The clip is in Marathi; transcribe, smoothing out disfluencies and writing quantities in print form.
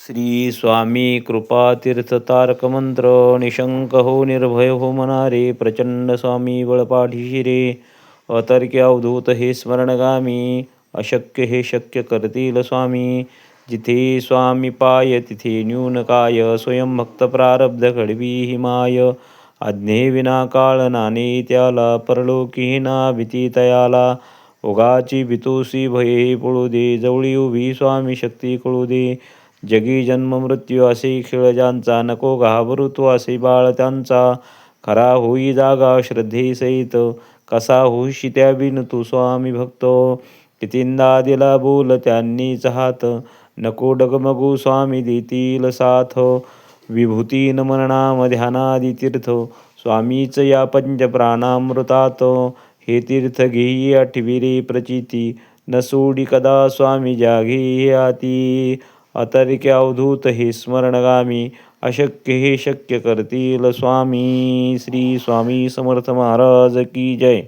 श्री स्वामी कृपा तीर्थ तारक मंत्र निशंक हो निर्भय हो मनारे प्रचंड स्वामी बळपाठीशी रे अतर्क्य अवधूत हे स्मरणगामी अशक्य हे शक्य करतील स्वामी जिथे स्वामी पाय तिथे न्यून काय स्वयं भक्त प्रारब्ध घडवी हिमाय आज्ञे विना काळ नाने त्याला परलोकी ना भीती तयाला ओगाची भीतोसी भये पळू दे जवळी उभी स्वामी शक्ती कळू दे जगी जन्म मृत्यू असे खेळ ज्यांचा नको घाबरू तो असे बाळ त्यांचा खरा होई जागा श्रद्धेसहित कसा होईशी त्या बिन तू स्वामी भक्त कितींदा दिला बोल त्यांनीच हात नको डगमगू स्वामी देतील साथ विभूती नमनाम ध्यानादी तीर्थ स्वामीच या पंचप्राणामृतात हे तीर्थ घेई आठविरे प्रचिती न सोडी कदा स्वामी जागे आती अतर्क्य अवधूत हे स्मरणगामी अशक्य हे शक्य करतील स्वामी. श्री स्वामी समर्थ महाराज की जय.